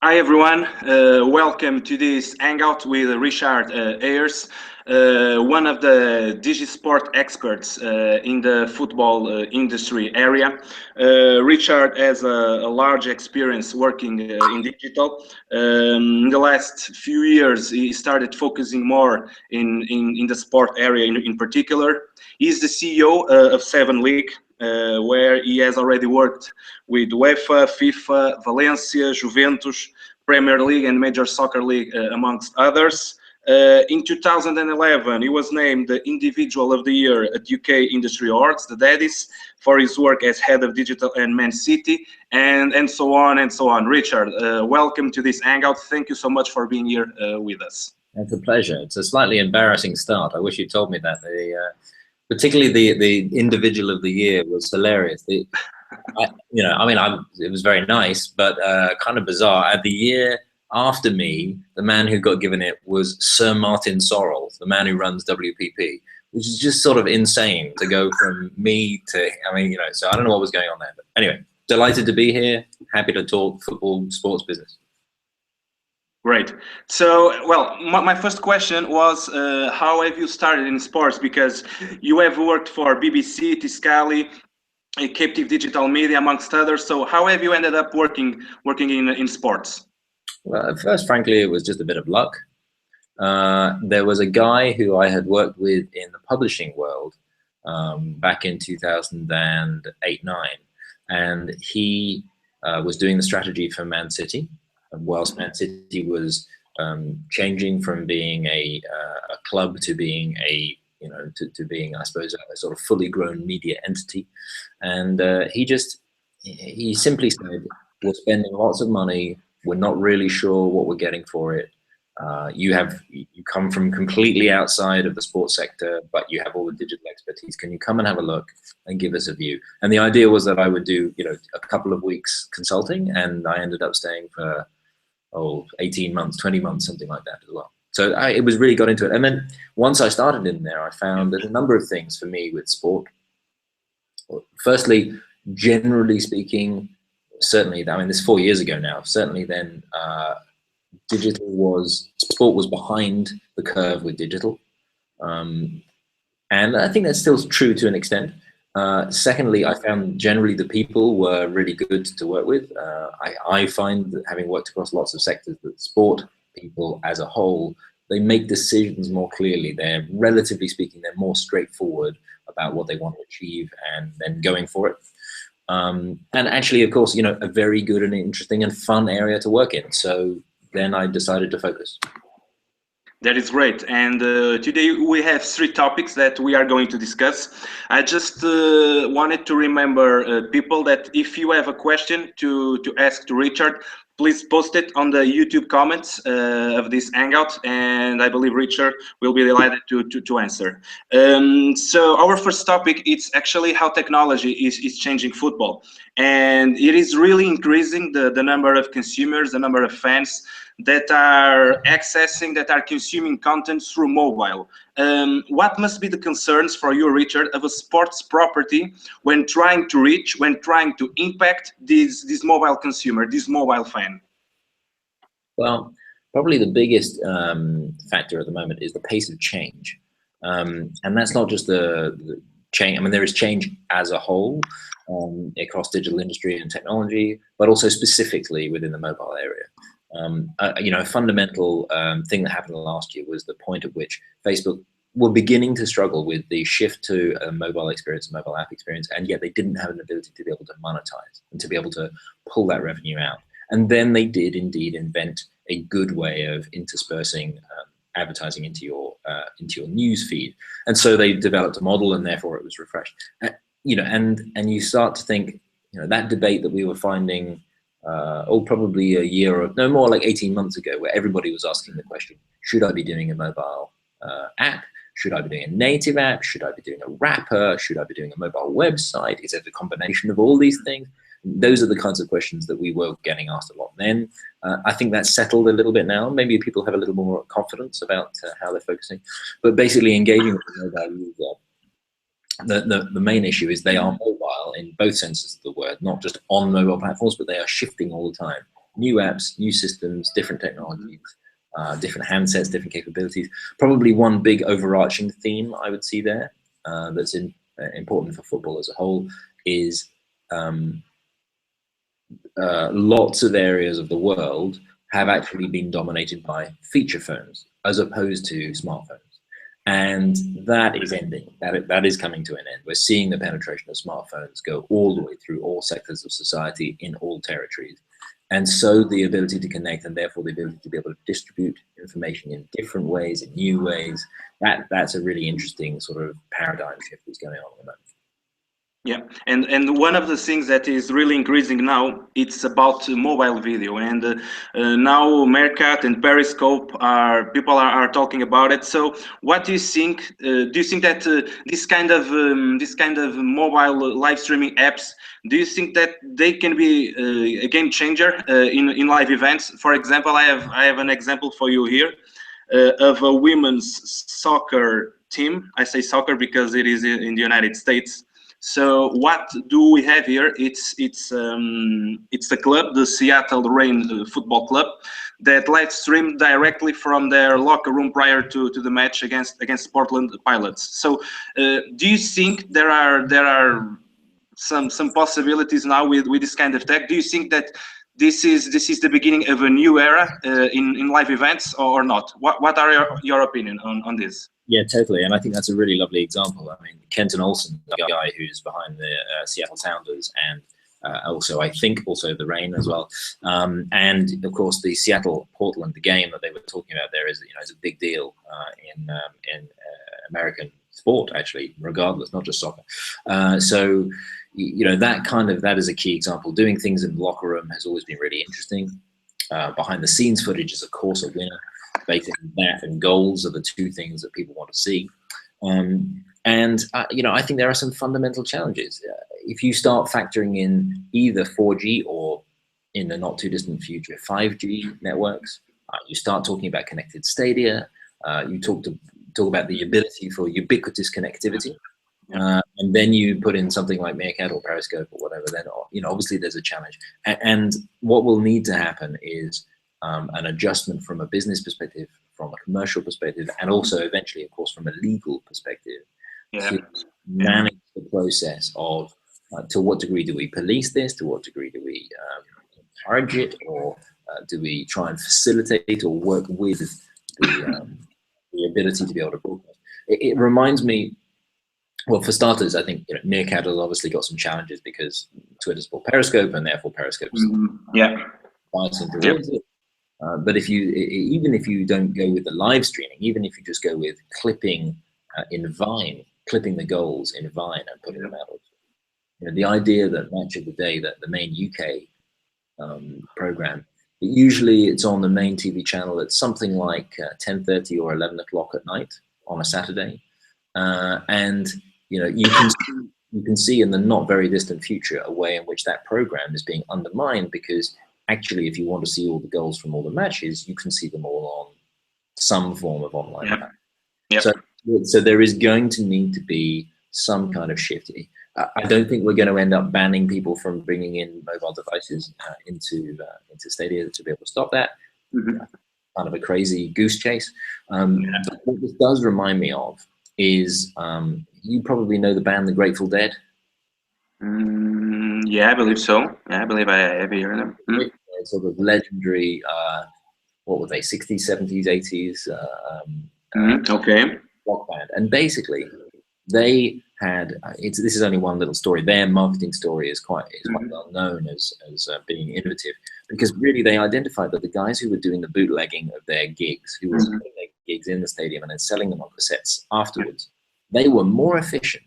Hi everyone, welcome to this Hangout with Richard Ayers, one of the Digisport experts in the football industry area. Richard has a large experience working in digital. In the last few years, he started focusing more in the sport area in particular. He's the CEO of 7 League, where he has already worked with UEFA, FIFA, Valencia, Juventus, Premier League and Major Soccer League, amongst others. In 2011, he was named the Individual of the Year at UK Industry Awards, the Daddies, for his work as head of digital and Man City, and so on and so on. Richard, welcome to this Hangout. Thank you so much for being here with us. It's a pleasure. It's a slightly embarrassing start. I wish you told me that. Particularly the Individual of the Year was hilarious. It was very nice, but kind of bizarre. The year after me, the man who got given it was Sir Martin Sorrell, the man who runs WPP, which is just sort of insane to go from me to, so I don't know what was going on there. But anyway, delighted to be here. Happy to talk football, sports business. Great. So, well, my first question was, how have you started in sports? Because you have worked for BBC, Tiscali, Captive Digital Media, amongst others. So how have you ended up working in sports? Well, at first, frankly, it was just a bit of luck. There was a guy who I had worked with in the publishing world back in 2008-9, and he was doing the strategy for Man City. And whilst Man City was changing from being a club to being to being, I suppose, a sort of fully grown media entity. And he simply said, we're spending lots of money. We're not really sure what we're getting for it. You come from completely outside of the sports sector, but you have all the digital expertise. Can you come and have a look and give us a view? And the idea was that I would do, a couple of weeks consulting, and I ended up staying for 18 months, 20 months, something like that as well. So it was really got into it. And then once I started in there, I found there's a number of things for me with sport. Firstly, generally speaking, certainly, this is 4 years ago now, certainly then sport was behind the curve with digital. And I think that's still true to an extent. Secondly, I found generally the people were really good to work with. I find that having worked across lots of sectors, that sport people as a whole, they make decisions more clearly. They're, relatively speaking, they're more straightforward about what they want to achieve and then going for it. And actually, of course, a very good and interesting and fun area to work in. So then I decided to focus. That is great. And today we have 3 topics that we are going to discuss. I just wanted to remember people that if you have a question to ask to Richard, please post it on the YouTube comments of this Hangout, and I believe Richard will be delighted to answer. So our first topic is actually how technology is changing football. And it is really increasing the number of consumers, the number of fans that are consuming content through mobile. What must be the concerns for you, Richard, of a sports property when trying to impact this mobile consumer, this mobile fan? Well, probably the biggest factor at the moment is the pace of change. And that's not just the change. There is change as a whole across digital industry and technology, but also specifically within the mobile area. A fundamental thing that happened last year was the point at which Facebook were beginning to struggle with the shift to a mobile experience, a mobile app experience, and yet they didn't have an ability to be able to monetize and to be able to pull that revenue out. And then they did indeed invent a good way of interspersing advertising into your news feed. And so they developed a model, and therefore it was refreshed. And you start to think, that debate that we were finding probably a year or no more, like 18 months ago, where everybody was asking the question, should I be doing a mobile app? Should I be doing a native app? Should I be doing a wrapper? Should I be doing a mobile website? Is it a combination of all these things? Those are the kinds of questions that we were getting asked a lot then. I think that's settled a little bit now. Maybe people have a little more confidence about how they're focusing. But basically engaging with the mobile user, the main issue is they are mobile in both senses of the word, not just on mobile platforms, but they are shifting all the time. new apps, new systems, different technologies, different handsets, different capabilities. Probably one big overarching theme I would see there that's important for football as a whole is lots of areas of the world have actually been dominated by feature phones as opposed to smartphones. And that is ending. That is coming to an end. We're seeing the penetration of smartphones go all the way through all sectors of society in all territories. And so the ability to connect, and therefore the ability to be able to distribute information in different ways, in new ways, that's a really interesting sort of paradigm shift that's going on at the moment. Yeah, and one of the things that is really increasing now, it's about mobile video, and now Meerkat and Periscope people are talking about it. So, what do you think? Do you think that this kind of mobile live streaming apps, do you think that they can be a game changer in live events? For example, I have an example for you here of a women's soccer team. I say soccer because it is in the United States. So what do we have here? It's the club, the Seattle Reign Football Club, that live streamed directly from their locker room prior to the match against Portland Pilots. So do you think there are some possibilities now with this kind of tech? Do you think that this is the beginning of a new era in live events or not? What are your opinion on this? Yeah, totally. And I think that's a really lovely example. I mean, Kenton Olsen, the guy who's behind the Seattle Sounders, and also, I think, also the Reign as well. And of course, the Seattle-Portland, the game that they were talking about there is, is a big deal in American sport, actually, regardless, not just soccer. So, that is a key example. Doing things in the locker room has always been really interesting. Behind the scenes footage is, of course, a winner. Basically, that and goals are the two things that people want to see. I think there are some fundamental challenges. If you start factoring in either 4G or, in the not too distant future, 5G networks, you start talking about connected stadia. You talk about the ability for ubiquitous connectivity. And then you put in something like Meerkat or Periscope or whatever, then obviously there's a challenge. And what will need to happen is an adjustment from a business perspective, from a commercial perspective, and also eventually, of course, from a legal perspective, to manage the process of to what degree do we police this, to what degree do we encourage it, or do we try and facilitate or work with the ability to be able to broadcast. It reminds me, well, for starters, I think Meerkat has obviously got some challenges because Twitter's for Periscope, and therefore Periscope's biasing towards it. But even if you don't go with the live streaming, even if you just go with clipping in Vine, clipping the goals in Vine and putting them out, the idea that Match of the Day, that the main UK program, usually it's on the main TV channel at something like 10:30 or 11 o'clock at night on a Saturday, and you can see in the not very distant future a way in which that program is being undermined, because actually, if you want to see all the goals from all the matches, you can see them all on some form of online. So there is going to need to be some kind of shift. I don't think we're going to end up banning people from bringing in mobile devices into stadia to be able to stop that. Kind of a crazy goose chase. But what this does remind me of is, you probably know the band The Grateful Dead. Yeah, I believe so. Yeah, I believe I have heard them. Sort of legendary, what were they, 60s, 70s, 80s rock band. And basically, they had, this is only one little story, their marketing story is quite well known as being innovative, because really they identified that the guys who were doing the bootlegging of their gigs, who were putting their gigs in the stadium and then selling them on cassettes afterwards, they were more efficient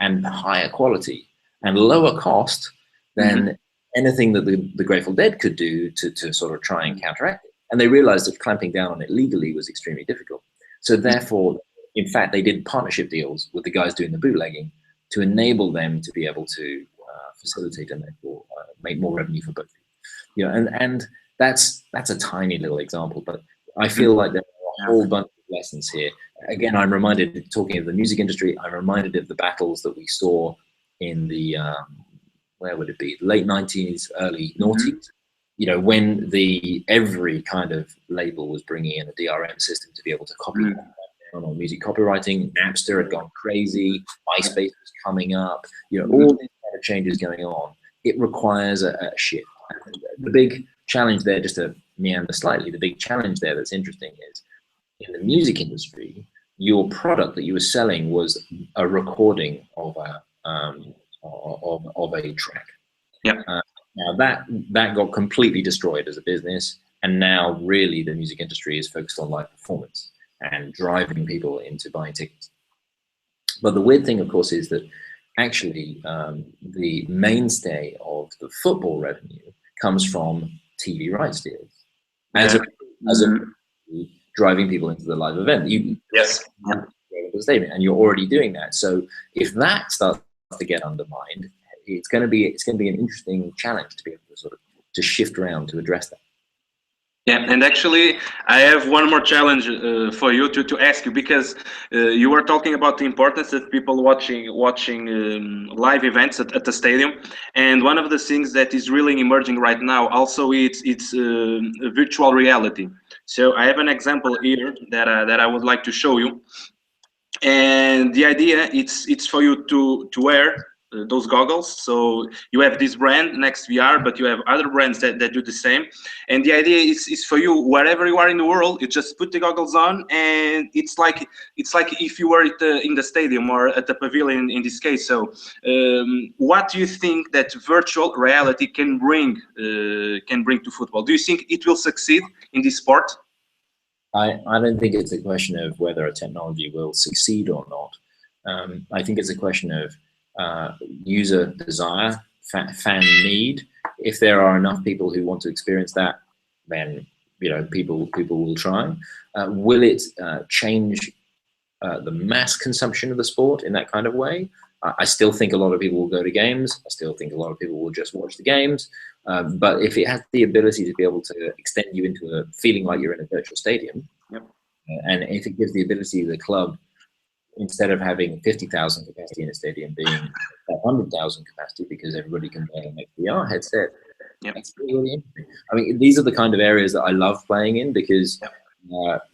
and higher quality and lower cost than anything that the Grateful Dead could do to sort of try and counteract it. And they realized that clamping down on it legally was extremely difficult. So therefore, in fact, they did partnership deals with the guys doing the bootlegging to enable them to be able to facilitate and therefore make more revenue for both. And that's a tiny little example, but I feel like there are a whole bunch of lessons here. Again, I'm reminded, talking of the music industry, I'm reminded of the battles that we saw in the where would it be? Late 90s, early noughties, you know, when every kind of label was bringing in a DRM system to be able to copy down on music copywriting, Napster had gone crazy, MySpace was coming up, you know, all these kind of changes going on. It requires a shift. The big challenge there, just to meander slightly, the big challenge there that's interesting is in the music industry, your product that you were selling was a recording of a track. Yeah. Now that got completely destroyed as a business, and now really the music industry is focused on live performance and driving people into buying tickets. But the weird thing, of course, is that actually the mainstay of the football revenue comes from TV rights deals, as a driving people into the live event. Yes. The stadium, and you're already doing that. So if that starts to get undermined, it's going to be an interesting challenge to be able to sort of to shift around to address that. Yeah, and actually, I have one more challenge for you to ask you, because you were talking about the importance of people watching live events at the stadium, and one of the things that is really emerging right now also it's virtual reality. So I have an example here that I would like to show you, and the idea it's for you to wear those goggles. So you have this brand Next VR, but you have other brands that do the same, and the idea is for you, wherever you are in the world, you just put the goggles on, and it's like if you were in the stadium or at the pavilion in this case. So what do you think that virtual reality can bring to football? Do you think it will succeed in this sport? I don't think it's a question of whether a technology will succeed or not. I think it's a question of user desire, fan need. If there are enough people who want to experience that, then people will try. Will it change the mass consumption of the sport in that kind of way? I still think a lot of people will go to games. I still think a lot of people will just watch the games. But if it has the ability to be able to extend you into a feeling like you're in a virtual stadium, and if it gives the ability to the club, instead of having 50,000 capacity in a stadium, being 100,000 capacity because everybody can buy an VR headset, that's really interesting. I mean, these are the kind of areas that I love playing in, because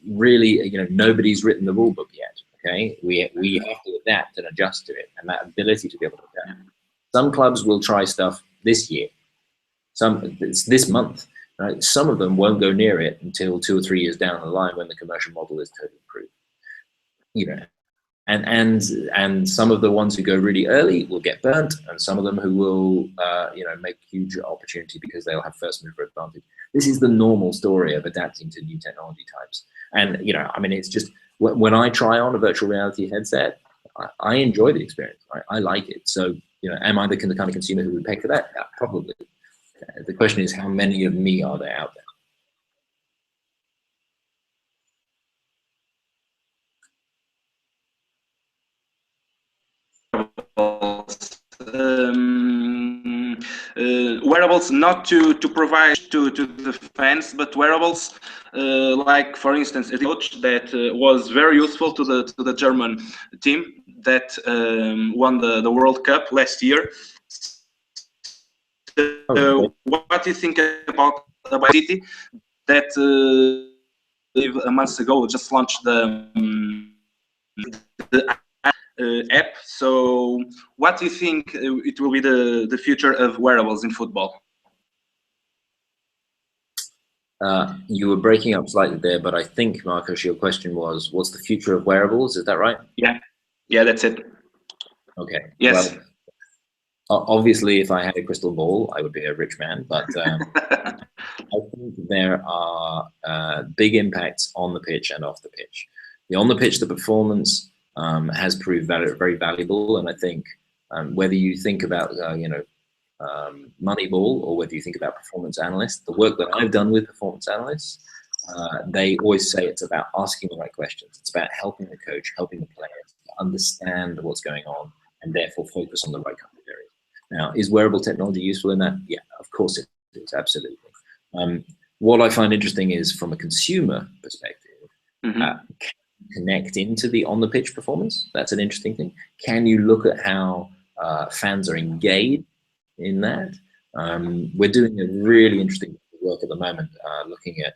really, nobody's written the rule book yet. Okay, we have to adapt and adjust to it, and that ability to be able to adapt. Some clubs will try stuff this year, this month, right? Some of them won't go near it until 2 or 3 years down the line when the commercial model is totally proved. And some of the ones who go really early will get burnt, and some of them who will make huge opportunity because they'll have first mover advantage. This is the normal story of adapting to new technology types. And I mean, it's just when I try on a virtual reality headset, I enjoy the experience. I like it. So am I the kind of consumer who would pay for that? Yeah, probably. The question is, how many of me are there out there? Wearables not to provide to the fans, but wearables like, for instance, a coach that was very useful to the German team that won the World Cup last year. What do you think about City that a month ago just launched the app? So what do you think it will be the future of wearables in football? You were breaking up slightly there, but I think, Marcus, your question was, what's the future of wearables? Is that right? Yeah, that's it. Okay. Yes. Well, obviously, if I had a crystal ball, I would be a rich man, but I think there are big impacts on the pitch and off the pitch. On the pitch, the performance has proved very valuable, and I think whether you think about Moneyball or whether you think about performance analysts, the work that I've done with performance analysts, they always say it's about asking the right questions. It's about helping the coach, helping the players understand what's going on, and therefore focus on the right kind of areas. Now, is wearable technology useful in that? Yeah, of course it is, absolutely. What I find interesting is, from a consumer perspective, can you connect into the on-the-pitch performance? That's an interesting thing. Can you look at how fans are engaged in that? We're doing a really interesting work at the moment, looking at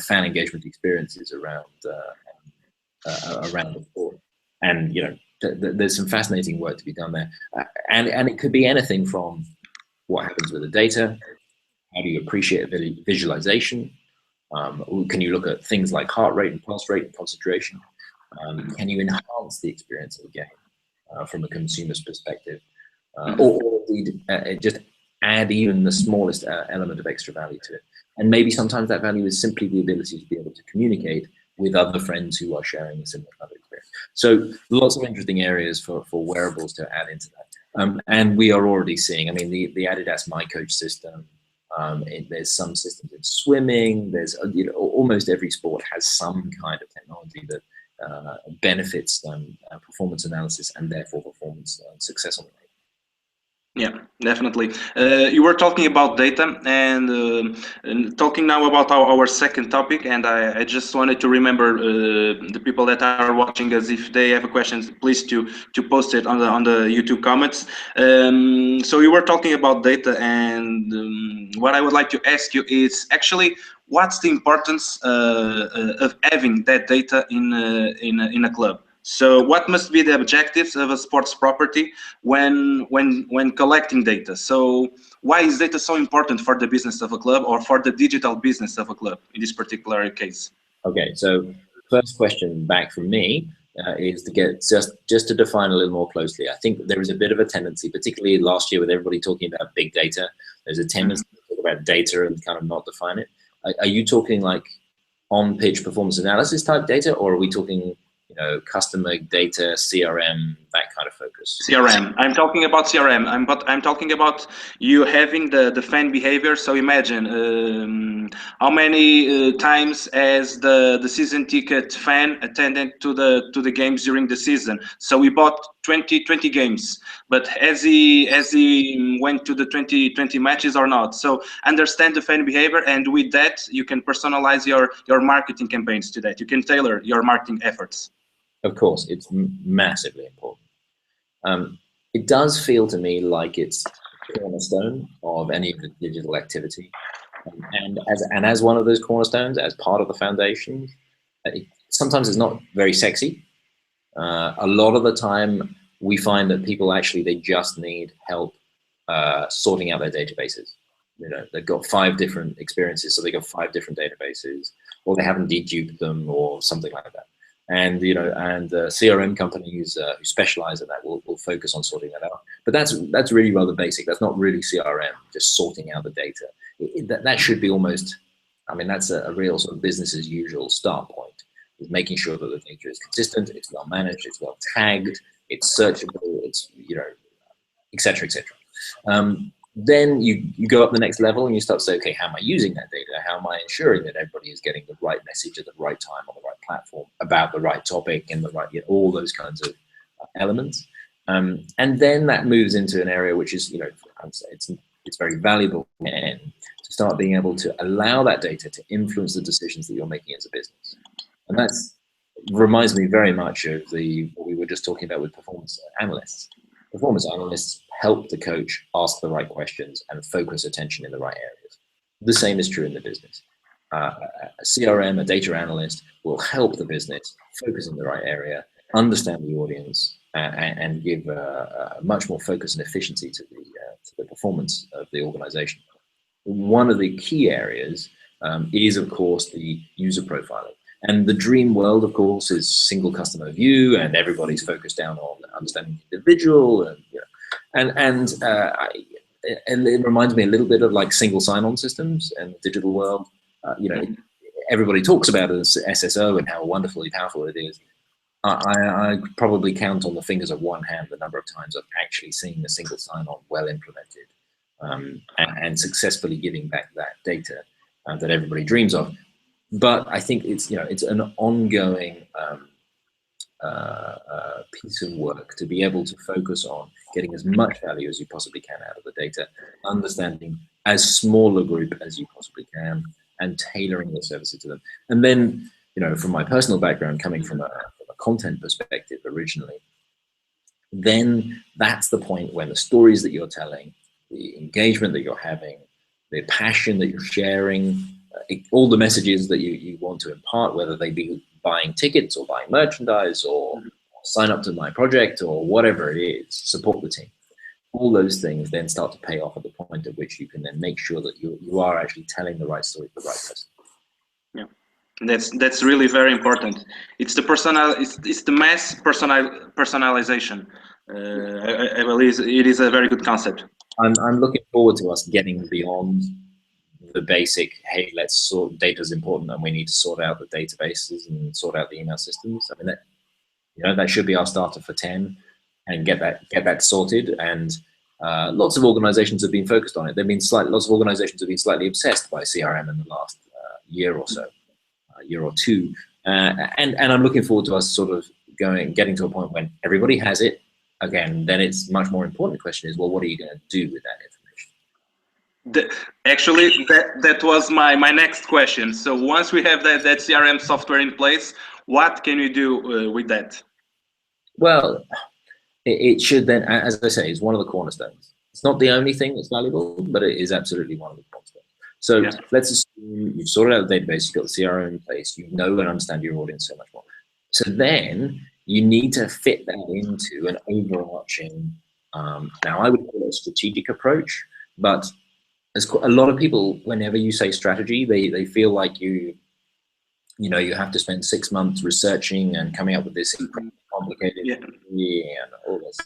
fan engagement experiences around the sport, and there's some fascinating work to be done there, and it could be anything from what happens with the data, how do you appreciate visualization, can you look at things like heart rate and pulse rate and concentration, can you enhance the experience of the game from a consumer's perspective, or indeed just add even the smallest element of extra value to it. And maybe sometimes that value is simply the ability to be able to communicate with other friends who are sharing a similar kind of experience. So lots of interesting areas for wearables to add into that. And we are already seeing, I mean, the Adidas My Coach system, there's some systems in swimming, there's, almost every sport has some kind of technology that benefits performance analysis and therefore performance success on the game. Yeah, definitely. You were talking about data, and talking now about our second topic, and I just wanted to remember the people that are watching us, if they have questions, please to post it on the YouTube comments. So you were talking about data, and what I would like to ask you is actually, what's the importance of having that data in a club? So what must be the objectives of a sports property when collecting data? So why is data so important for the business of a club, or for the digital business of a club in this particular case? Okay, so first question back from me is to get just to define a little more closely. I think there is a bit of a tendency, particularly last year with everybody talking about big data, there's a tendency to talk about data and kind of not define it. Are you talking like on-pitch performance analysis type data, or are we talking customer data, CRM, that kind of focus? CRM. I'm talking about CRM. I'm talking about you having the fan behavior. So imagine how many times has the season ticket fan attended to the games during the season. So we bought 20 games, but has he went to the 20 matches or not? So understand the fan behavior, and with that you can personalize your marketing campaigns to that. You can tailor your marketing efforts. Of course, it's massively important. It does feel to me like it's the cornerstone of any of the digital activity, and as one of those cornerstones, as part of the foundation, sometimes it's not very sexy. A lot of the time, we find that people actually they just need help sorting out their databases. They've got 5 different experiences, so they got 5 different databases, or they haven't deduped them, or something like that. And CRM companies who specialize in that will focus on sorting that out. But that's really rather basic. That's not really CRM, just sorting out the data. That should be almost, I mean, that's a real sort of business as usual start point, is making sure that the data is consistent, it's well managed, it's well tagged, it's searchable, it's et cetera, et cetera. Then you go up the next level and you start to say, okay, how am I using that data? How am I ensuring that everybody is getting the right message at the right time on the right platform about the right topic and the right, all those kinds of elements. And then that moves into an area which is, it's very valuable to start being able to allow that data to influence the decisions that you're making as a business. And that reminds me very much of what we were just talking about with performance analysts. Performance analysts help the coach ask the right questions and focus attention in the right areas. The same is true in the business. A CRM, a data analyst, will help the business focus in the right area, understand the audience, and give much more focus and efficiency to the performance of the organization. One of the key areas is, of course, the user profiling. And the dream world, of course, is single customer view, and everybody's focused down on understanding the individual, and it reminds me a little bit of like single sign-on systems in the digital world. Everybody talks about it as SSO and how wonderfully powerful it is. I probably count on the fingers of one hand the number of times I've actually seen a single sign-on well implemented and successfully giving back that data that everybody dreams of. But I think it's an ongoing piece of work to be able to focus on getting as much value as you possibly can out of the data, understanding as small a group as you possibly can, and tailoring the services to them. And then, from my personal background, coming from a content perspective originally, then that's the point when the stories that you're telling, the engagement that you're having, the passion that you're sharing, all the messages that you want to impart, whether they be buying tickets or buying merchandise or sign up to my project or whatever it is, support the team. All those things then start to pay off at the point at which you can then make sure that you are actually telling the right story to the right person. Yeah, that's really very important. It's the it's the mass personalization. I believe it is a very good concept. I'm looking forward to us getting beyond the basic, hey, let's sort, data's important and we need to sort out the databases and sort out the email systems. I mean, that should be our starter for 10, and get that sorted. And lots of organizations have been focused on it. Lots of organizations have been slightly obsessed by CRM in the last year or so, year or two. And I'm looking forward to us sort of getting to a point when everybody has it. Again, then it's much more important question is, well, what are you going to do with that information? Actually, that was my next question. So once we have that CRM software in place, what can you do with that? Well, it should then, as I say, is one of the cornerstones. It's not the only thing that's valuable, but it is absolutely one of the cornerstones. So let's assume you've sorted out the database, you've got the CRM in place, you know and understand your audience so much more. So then you need to fit that into an overarching, now I would call it a strategic approach, but a lot of people, whenever you say strategy, they feel like you have to spend 6 months researching and coming up with this complicated and all this.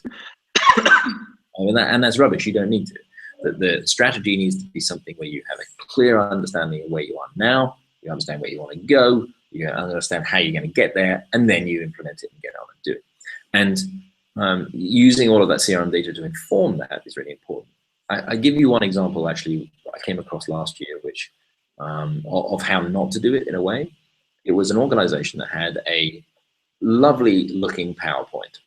And that's rubbish. You don't need to. The strategy needs to be something where you have a clear understanding of where you are now, you understand where you want to go, you understand how you're going to get there, and then you implement it and get on and do it. And using all of that CRM data to inform that is really important. I give you one example, actually, I came across last year, which of how not to do it in a way. It was an organization that had a lovely looking PowerPoint,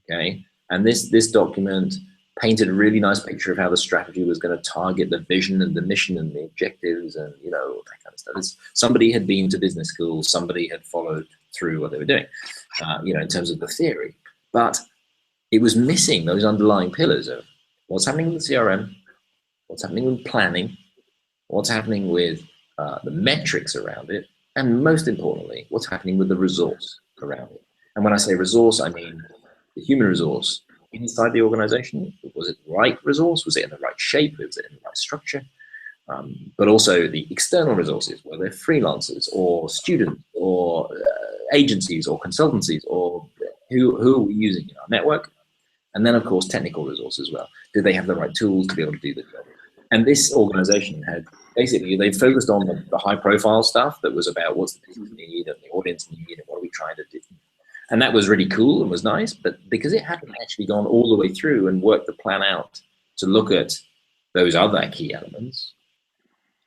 okay? And this document painted a really nice picture of how the strategy was going to target the vision and the mission and the objectives and, that kind of stuff. Somebody had been to business school, somebody had followed through what they were doing, in terms of the theory. But it was missing those underlying pillars of what's happening with the CRM, what's happening with planning, what's happening with the metrics around it, and most importantly, what's happening with the resource around it. And when I say resource, I mean the human resource inside the organization. Was it the right resource? Was it in the right shape? Was it in the right structure? But also the external resources, whether they're freelancers or students or agencies or consultancies or who are we using in our network? And then, of course, technical resources as well. Do they have the right tools to be able to do the job? And this organization had basically, they focused on the high profile stuff that was about what's the business need and the audience need and what are we trying to do. And that was really cool and was nice, but because it hadn't actually gone all the way through and worked the plan out to look at those other key elements,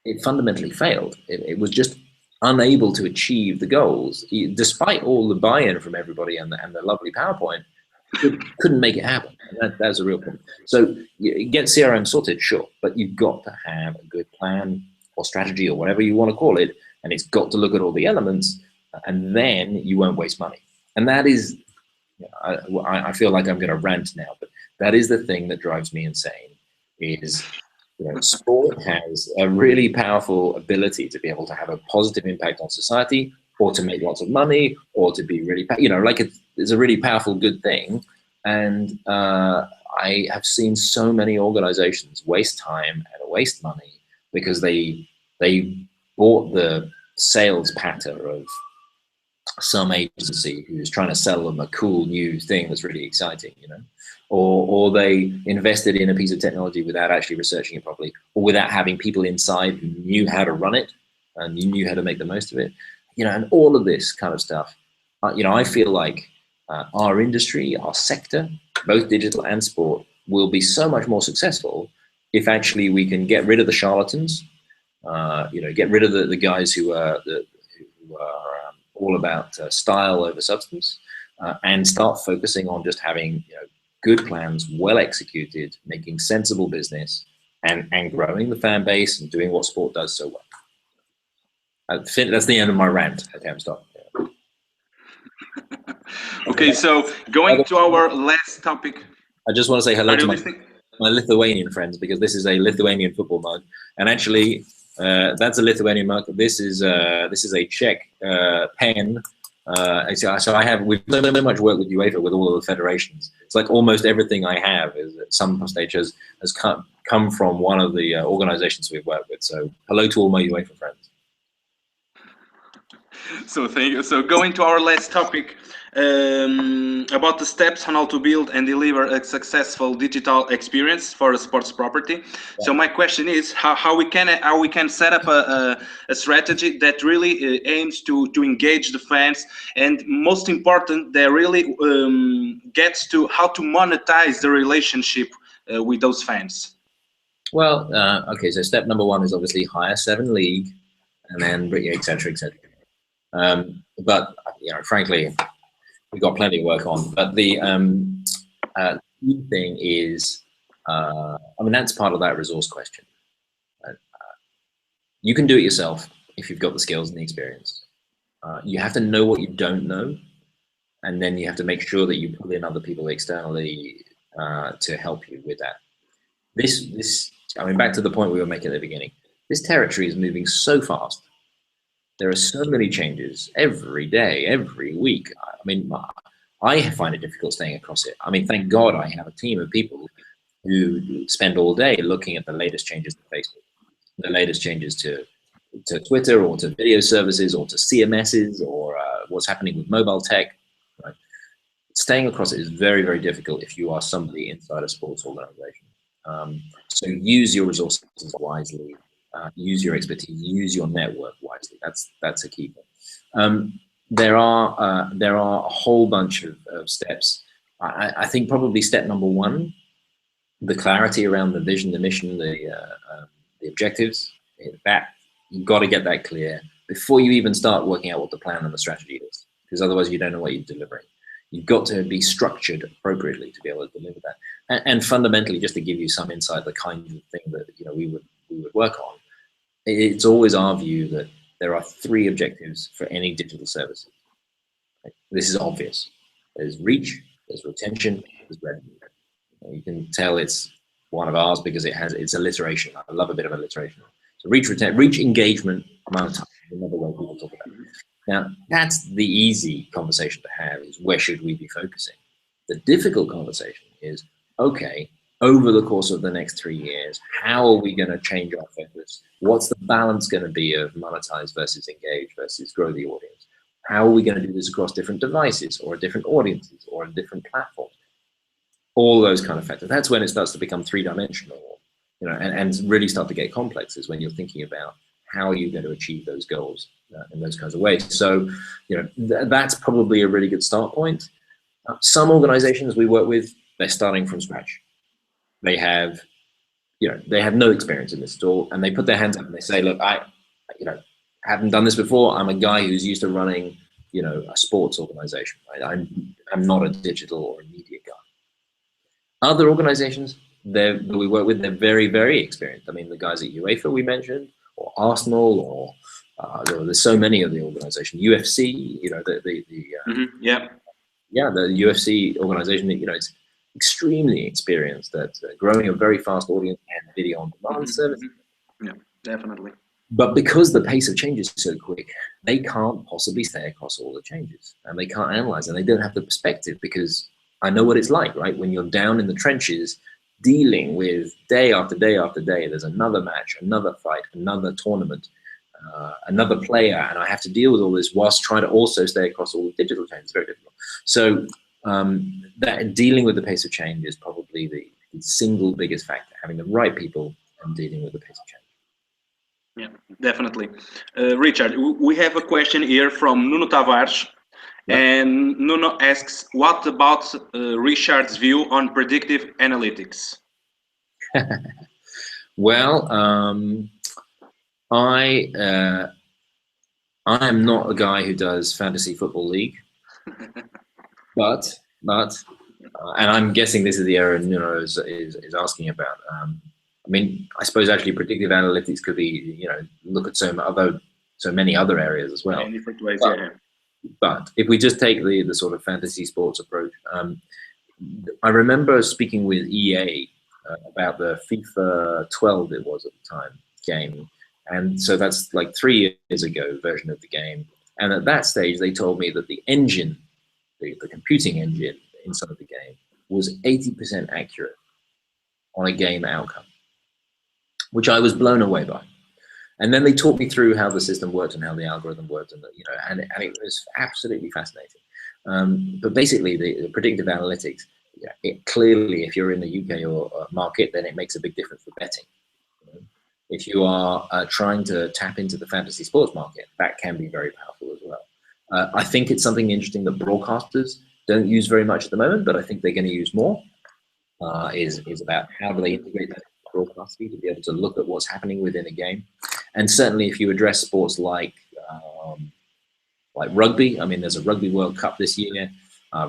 it fundamentally failed. It was just unable to achieve the goals. Despite all the buy-in from everybody and the lovely PowerPoint, it couldn't make it happen. And that's a real problem. So you get CRM sorted, sure, but you've got to have a good plan or strategy or whatever you want to call it, and it's got to look at all the elements, and then you won't waste money. And that is, I feel like I'm going to rant now, but that is the thing that drives me insane. Is sport has a really powerful ability to be able to have a positive impact on society, or to make lots of money, or to be really, it's a really powerful good thing. And I have seen so many organizations waste time and waste money because they bought the sales patter of some agency who's trying to sell them a cool new thing that's really exciting, or they invested in a piece of technology without actually researching it properly, or without having people inside who knew how to run it and knew how to make the most of it, and all of this kind of stuff. I feel like our industry, our sector, both digital and sport, will be so much more successful if actually we can get rid of the charlatans, get rid of the guys who are all about style over substance, and start focusing on just having good plans, well executed, making sensible business, and growing the fan base and doing what sport does so well. That's the end of my rant. Okay, I'm stopping. Okay, so going to our last topic. I just want to say hello to my Lithuanian friends, because this is a Lithuanian football mug, and actually that's a Lithuanian mug. This is a Czech pen. So we've done so much work with UEFA, with all of the federations. It's like almost everything I have is at some stage has come from one of the organizations we've worked with. So hello to all my UEFA friends. So thank you. So going to our last topic, about the steps on how to build and deliver a successful digital experience for a sports property. Yeah. So my question is how we can set up a strategy that really aims to engage the fans, and most important, that really gets to how to monetize the relationship with those fans. Well, okay. So step number one is obviously hire 7 league, and then etc. But frankly, we've got plenty of work on. But the key thing is, that's part of that resource question. You can do it yourself if you've got the skills and the experience. You have to know what you don't know, and then you have to make sure that you pull in other people externally to help you with that. Back to the point we were making at the beginning. This territory is moving so fast. There are so many changes every day, every week. I find it difficult staying across it. Thank God I have a team of people who spend all day looking at the latest changes to Facebook, the latest changes to Twitter, or to video services, or to CMSs, or what's happening with mobile tech. Right? Staying across it is very, very difficult if you are somebody inside a sports organization. So use your resources wisely. Use your expertise, use your network wisely. That's a key thing. There are a whole bunch of steps. I think probably step number one, the clarity around the vision, the mission, the objectives. That you've got to get that clear before you even start working out what the plan and the strategy is, because otherwise you don't know what you're delivering. You've got to be structured appropriately to be able to deliver that. And fundamentally, just to give you some insight, the kind of thing that we would work on. It's always our view that there are 3 objectives for any digital services. Right? This is obvious. There's reach, there's retention, there's revenue. You can tell it's one of ours because it's alliteration. I love a bit of alliteration. So reach, engagement, monetize, another way people talk about it. Now, that's the easy conversation to have, is where should we be focusing? The difficult conversation is, okay, over the course of the next 3 years, how are we going to change our focus? What's the balance going to be of monetize versus engage versus grow the audience? How are we going to do this across different devices, or different audiences, or different platforms? All those kind of factors. That's when it starts to become 3-dimensional, and really start to get complex, is when you're thinking about how are you going to achieve those goals in those kinds of ways. So, that's probably a really good start point. Some organizations we work with, they're starting from scratch. They have no experience in this at all, and they put their hands up and they say, look, I haven't done this before. I'm a guy who's used to running, a sports organization. Right? I'm not a digital or a media guy. Other organizations that we work with, they're very, very experienced. The guys at UEFA we mentioned, or Arsenal, or there's so many of the organization, UFC, the UFC organization, it's extremely experienced at growing a very fast audience and video on demand service. Yeah, definitely. But because the pace of change is so quick, they can't possibly stay across all the changes, and they can't analyze, and they don't have the perspective, because I know what it's like, right? When you're down in the trenches, dealing with day after day after day, there's another match, another fight, another tournament, another player, and I have to deal with all this whilst trying to also stay across all the digital changes. It's very difficult. So that dealing with the pace of change is probably the single biggest factor, having the right people and dealing with the pace of change. Yeah, definitely. Richard, we have a question here from Nuno Tavares. Yep. And Nuno asks, what about Richard's view on predictive analytics? Well, I am not a guy who does fantasy football league, but and I'm guessing this is the area Nuno is asking about. I suppose actually predictive analytics could be, look at so many other areas as well. In different ways, But if we just take the sort of fantasy sports approach, I remember speaking with EA about the FIFA 12, it was at the time, game. And so that's like 3 years ago version of the game. And at that stage, they told me that the engine, the computing engine inside the game was 80% accurate on a game outcome, which I was blown away by. And then they taught me through how the system worked and how the algorithm worked, and and it was absolutely fascinating. But basically, the predictive analytics, it clearly, if you're in the UK or market, then it makes a big difference for betting. If you are trying to tap into the fantasy sports market, that can be very powerful as well. I think it's something interesting that broadcasters don't use very much at the moment, but I think they're going to use more. Is about how do they integrate that broadcasting to be able to look at what's happening within a game. And certainly if you address sports like rugby, I mean, there's a Rugby World Cup this year.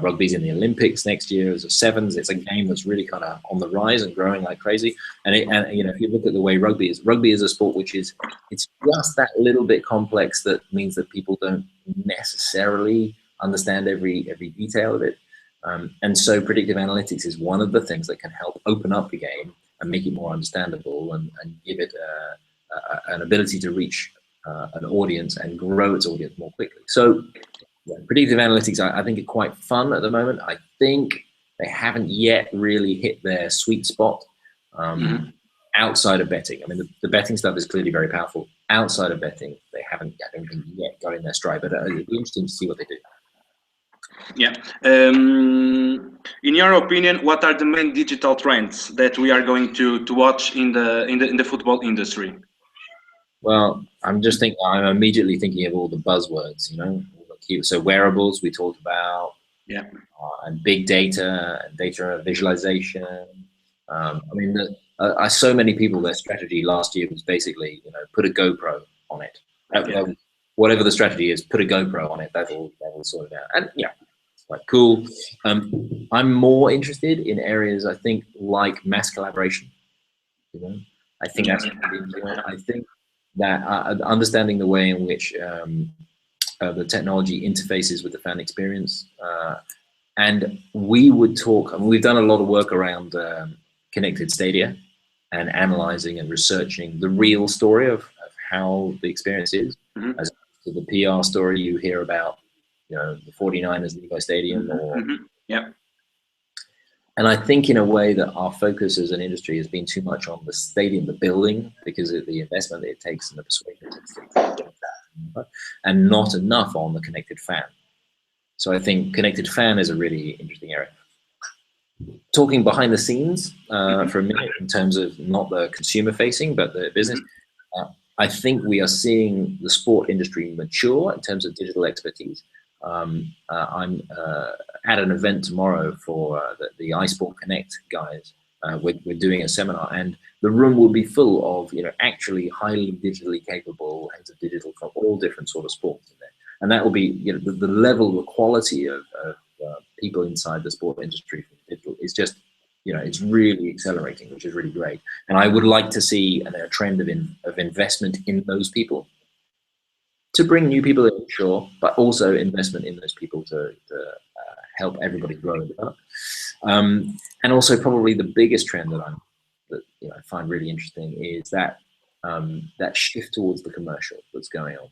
Rugby's in the Olympics next year as a sevens. It's a game that's really kind of on the rise and growing like crazy. And if you look at the way rugby is a sport which is, it's just that little bit complex that means that people don't necessarily understand every detail of it. And so predictive analytics is one of the things that can help open up the game and make it more understandable and give it an ability to reach an audience and grow its audience more quickly. So predictive analytics, I think, are quite fun at the moment. I think they haven't yet really hit their sweet spot outside of betting. I mean, the betting stuff is clearly very powerful. Outside of betting, they haven't, I don't think, yet got in their stride, but it'll be interesting to see what they do. Yeah. In your opinion, what are the main digital trends that we are going to watch in the football industry? Well, I'm immediately thinking of all the buzzwords, So wearables we talked about, yeah, and big data and data visualization. I mean, so many people, their strategy last year was basically, put a GoPro on it. Whatever the strategy is, put a GoPro on it. That'll sort it out. And yeah, it's quite cool. I'm more interested in areas, I think, like mass collaboration. I think that's I think that understanding the way in which the technology interfaces with the fan experience, and we would talk. I mean, we've done a lot of work around connected stadia and analyzing and researching the real story of how the experience is, as to the PR story you hear about, the 49ers Levi Stadium, or yeah. And I think in a way that our focus as an industry has been too much on the stadium, the building, because of the investment that it takes and the persuasion it takes, and not enough on the connected fan. So I think connected fan is a really interesting area. Talking behind the scenes for a minute in terms of not the consumer facing, but the business, I think we are seeing the sport industry mature in terms of digital expertise. I'm at an event tomorrow for the iSport Connect guys. We're doing a seminar, and the room will be full of actually highly digitally capable heads of digital from all different sort of sports in there. And that will be the level, the quality of people inside the sport industry from digital is just it's really accelerating, which is really great. And I would like to see a trend of investment in those people, to bring new people in, sure, but also investment in those people to help everybody grow and develop. And also probably the biggest trend that I find really interesting is that that shift towards the commercial that's going on.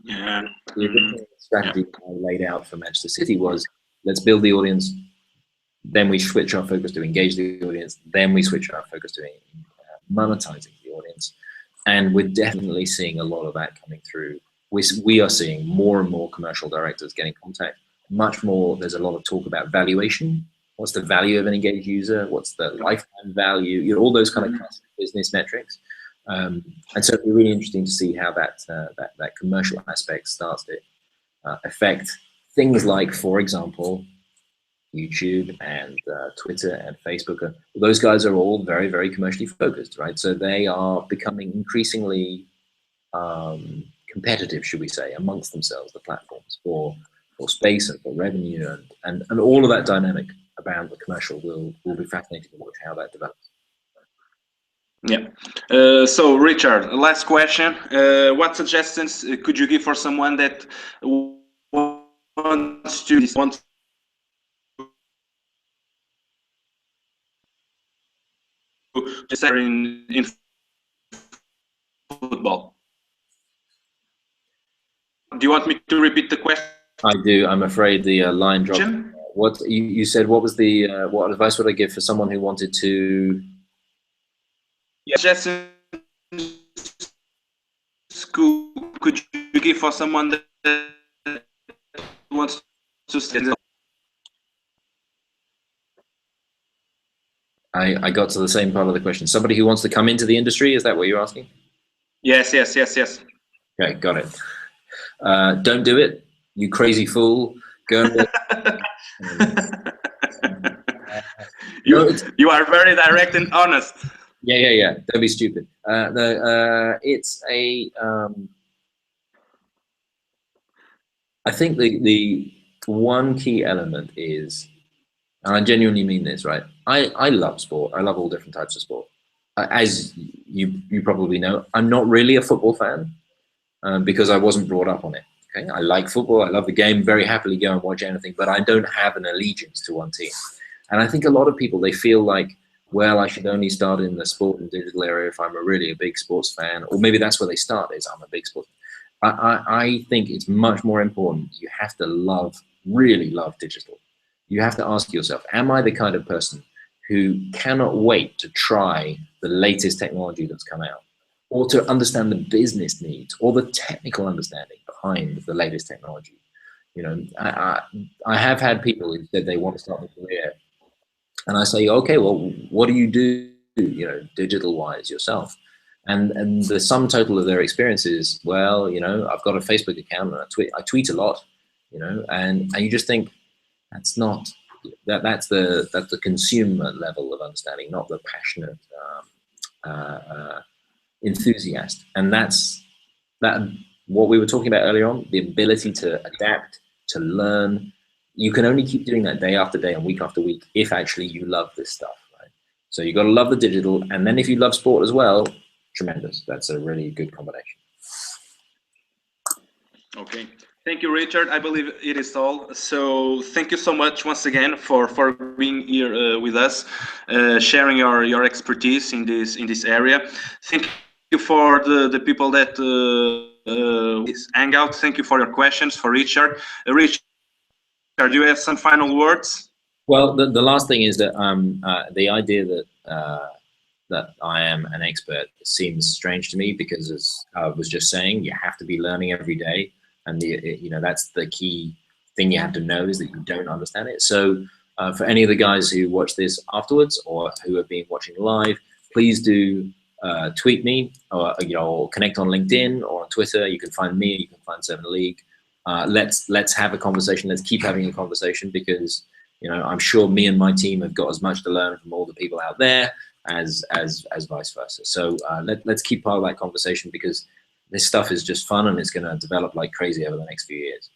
Yeah. The original strategy I laid out for Manchester City was, let's build the audience, then we switch our focus to engage the audience, then we switch our focus to monetizing the audience. And we're definitely seeing a lot of that coming through. We are seeing more and more commercial directors getting contact. Much more, there's a lot of talk about valuation. What's the value of an engaged user? What's the lifetime value? All those kind of classic business metrics. And so it'll be really interesting to see how that commercial aspect starts to affect things like, for example, YouTube and Twitter and Facebook. Those guys are all very, very commercially focused, right? So they are becoming increasingly competitive, should we say, amongst themselves, the platforms for space and for revenue, and all of that dynamic around the commercial will be fascinating to watch how that develops. Yeah. So Richard, last question. What suggestions could you give for someone that wants to in football. Do you want me to repeat the question? I do. I'm afraid the line dropped. What you said? What was the what advice would I give for someone who wanted to? Yes, just could you give for someone that wants to stay? I got to the same part of the question. Somebody who wants to come into the industry, is that what you're asking? Yes. Okay, got it. Don't do it, you crazy fool. Go and you are very direct and honest. Yeah. Don't be stupid. It's a. I think the one key element is, and I genuinely mean this, right? I love sport. I love all different types of sport. As you probably know, I'm not really a football fan because I wasn't brought up on it. Okay, I like football. I love the game. Very happily go and watch anything, but I don't have an allegiance to one team. And I think a lot of people, they feel like, well, I should only start in the sport and digital area if I'm really a big sports fan, or maybe that's where they start, is I'm a big sports. I think it's much more important. You have to really love digital. You have to ask yourself, am I the kind of person who cannot wait to try the latest technology that's come out, or to understand the business needs or the technical understanding behind the latest technology? You know, I have had people who said they want to start a career, and I say, okay, well, what do you do, you know, digital-wise yourself? And the sum total of their experiences, well, you know, I've got a Facebook account and I tweet a lot, you know, and you just think that's not that's the consumer level of understanding, not the passionate enthusiast. And that's what we were talking about earlier on, the ability to adapt, to learn. You can only keep doing that day after day and week after week if actually you love this stuff, right? So you got to love the digital, and then if you love sport as well, tremendous. That's a really good combination. Okay. Thank you, Richard. I believe it is all. So thank you so much once again for being here with us, sharing your expertise in this area. Thank you for the people that is Hangout. Thank you for your questions, for Richard. Richard, do you have some final words? Well, the last thing is that the idea that I am an expert seems strange to me, because, as I was just saying, you have to be learning every day, and you know, that's the key thing you have to know, is that you don't understand it. So for any of the guys who watch this afterwards or who have been watching live, please do tweet me, or or connect on LinkedIn or on Twitter. You can find me, you can find 7 League. Let's have a conversation. Let's keep having a conversation, because you know, I'm sure me and my team have got as much to learn from all the people out there as vice versa. So let's keep part of that conversation, because this stuff is just fun and it's going to develop like crazy over the next few years.